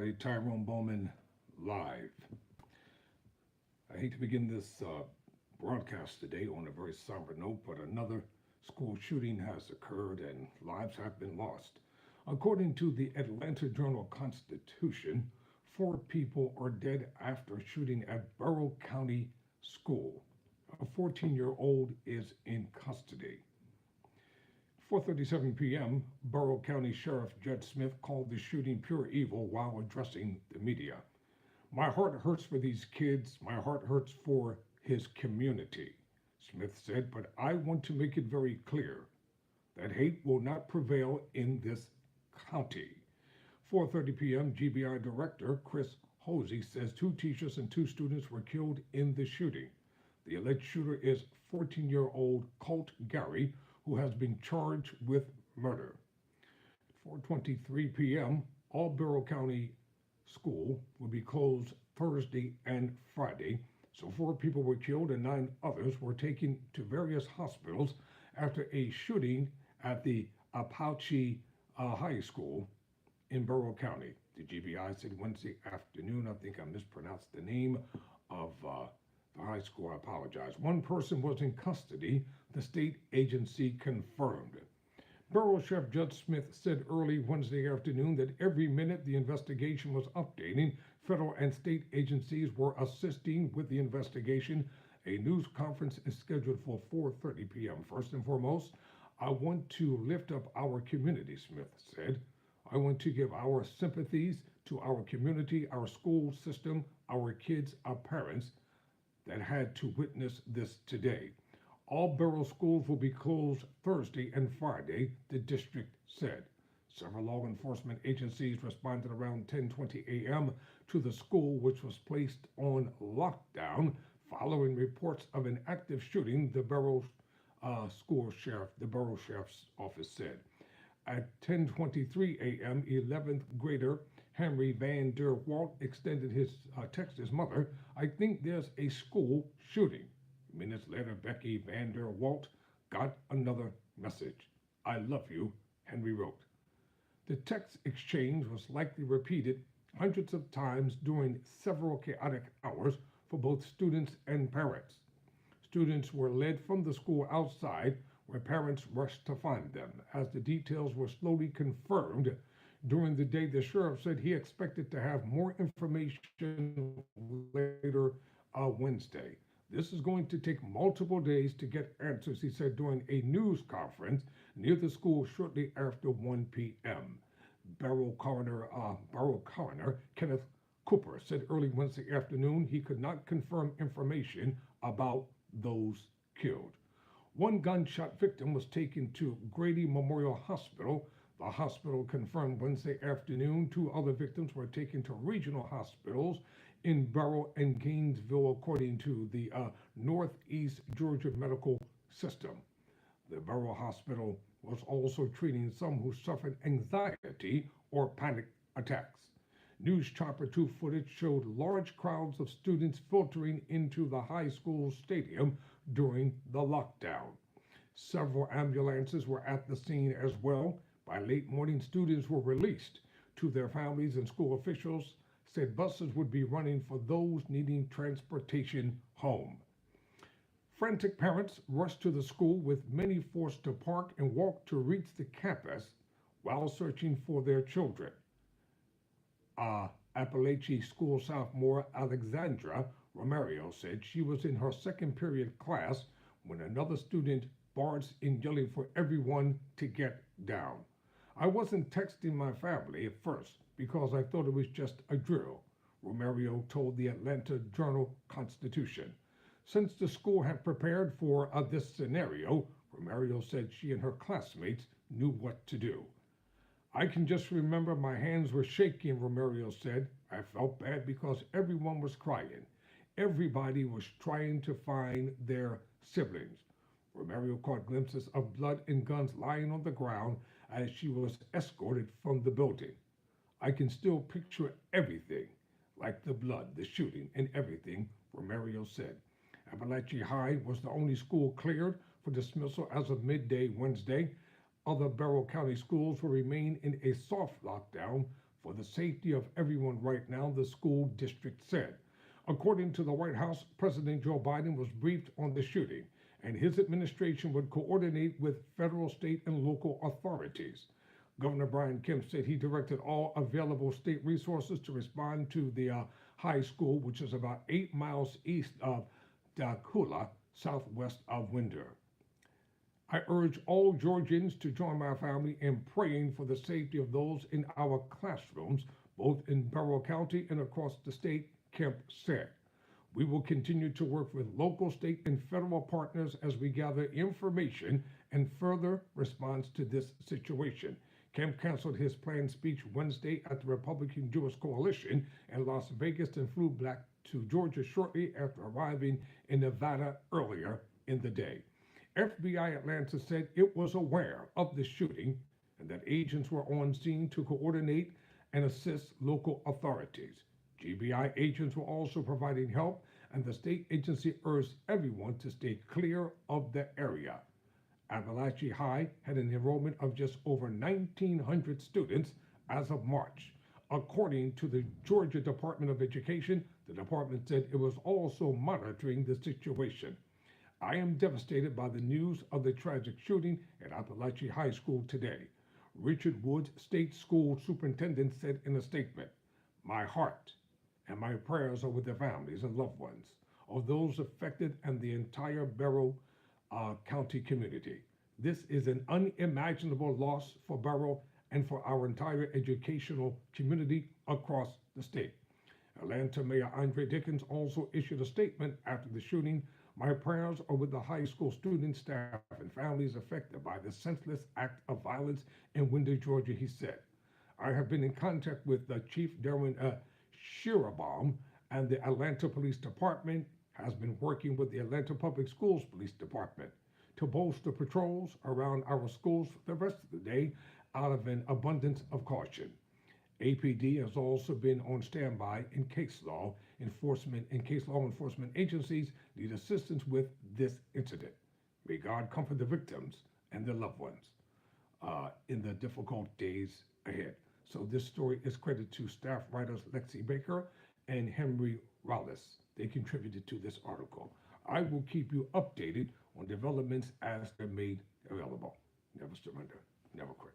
everybody. Tyrone Bowman live. I hate to begin this broadcast today on a very somber note, but another school shooting has occurred and lives have been lost. According to the Atlanta Journal-Constitution, 4 people are dead after shooting at Barrow County School. A 14-year-old is in custody. 4:37 p.m., Barrow County Sheriff Judge Smith called the shooting pure evil while addressing the media. My heart hurts for these kids. My heart hurts for his community, Smith said, but I want to make it very clear that hate will not prevail in this county. 4:30 p.m., GBI Director Chris Hosey says 2 teachers and 2 students were killed in the shooting. The alleged shooter is 14-year-old Colt Gary, who has been charged with murder. 4:23 p.m., all Barrow County School will be closed Thursday and Friday. So 4 people were killed and 9 others were taken to various hospitals after a shooting at the Apache High School in Barrow County. The GBI said Wednesday afternoon. I think I mispronounced the name of the high school. I apologize. 1 person was in custody, the state agency confirmed. Barrow Sheriff Judge Smith said early Wednesday afternoon that every minute the investigation was updating. Federal and state agencies were assisting with the investigation. A news conference is scheduled for 4:30 p.m. First and foremost, I want to lift up our community, Smith said. I want to give our sympathies to our community, our school system, our kids, our parents that had to witness this today. All Barrow schools will be closed Thursday and Friday, the district said. Several law enforcement agencies responded around 10:20 a.m. to the school, which was placed on lockdown following reports of an active shooting, the Barrow Sheriff's Office said. At 10:23 a.m., 11th grader Henry Van Der Walt extended his text to his mother, I think there's a school shooting. Minutes later, Becky Van Der Walt got another message. I love you, Henry wrote. The text exchange was likely repeated hundreds of times during several chaotic hours for both students and parents. Students were led from the school outside, where parents rushed to find them. As the details were slowly confirmed during the day, the sheriff said he expected to have more information later Wednesday. This is going to take multiple days to get answers, he said during a news conference near the school shortly after 1 p.m. Barrow coroner Kenneth Cooper said early Wednesday afternoon he could not confirm information about those killed. 1 gunshot victim was taken to Grady Memorial Hospital. The hospital confirmed Wednesday afternoon 2 other victims were taken to regional hospitals in Barrow and Gainesville, according to the Northeast Georgia Medical System. The Barrow Hospital was also treating some who suffered anxiety or panic attacks. News Chopper 2 footage showed large crowds of students filtering into the high school stadium during the lockdown. Several ambulances were at the scene as well. By late morning, students were released to their families, and school officials said buses would be running for those needing transportation home. Frantic parents rushed to the school, with many forced to park and walk to reach the campus while searching for their children. Appalachian School sophomore Alexandra Romero said she was in her second period class when another student barged in yelling for everyone to get down. I wasn't texting my family at first because I thought it was just a drill, Romero told the Atlanta Journal-Constitution. Since the school had prepared for this scenario, Romero said she and her classmates knew what to do. I can just remember my hands were shaking, Romero said. I felt bad because everyone was crying. Everybody was trying to find their siblings. Romero caught glimpses of blood and guns lying on the ground as she was escorted from the building. I can still picture everything, like the blood, the shooting, and everything, Romero said. Appalachian High was the only school cleared for dismissal as of midday Wednesday. Other Barrow County schools will remain in a soft lockdown for the safety of everyone right now, the school district said. According to the White House, President Joe Biden was briefed on the shooting, and his administration would coordinate with federal, state, and local authorities. Governor Brian Kemp said he directed all available state resources to respond to the high school, which is about 8 miles east of Dakula, southwest of Windsor. I urge all Georgians to join my family in praying for the safety of those in our classrooms, both in Barrow County and across the state, Kemp said. We will continue to work with local, state, and federal partners as we gather information and further response to this situation. Kemp canceled his planned speech Wednesday at the Republican Jewish Coalition in Las Vegas and flew back to Georgia shortly after arriving in Nevada earlier in the day. FBI Atlanta said it was aware of the shooting and that agents were on scene to coordinate and assist local authorities. GBI agents were also providing help, and the state agency urged everyone to stay clear of the area. Appalachia High had an enrollment of just over 1,900 students as of March. According to the Georgia Department of Education, the department said it was also monitoring the situation. I am devastated by the news of the tragic shooting at Appalachia High School today. Richard Woods, state school superintendent, said in a statement, "My heart and my prayers are with the families and loved ones of those affected and the entire Barrow County community. This is an unimaginable loss for Barrow and for our entire educational community across the state." Atlanta Mayor Andre Dickens also issued a statement after the shooting. My prayers are with the high school students, staff, and families affected by the senseless act of violence in Windsor, Georgia, he said. I have been in contact with the Chief Darwin Shirabaum, and the Atlanta Police Department has been working with the Atlanta Public Schools Police Department to bolster patrols around our schools for the rest of the day out of an abundance of caution. APD has also been on standby in case law enforcement agencies need assistance with this incident. May God comfort the victims and their loved ones in the difficult days ahead. So this story is credited to staff writers Lexi Baker and Henry Rallis. They contributed to this article. I will keep you updated on developments as they're made available. Never surrender, never quit.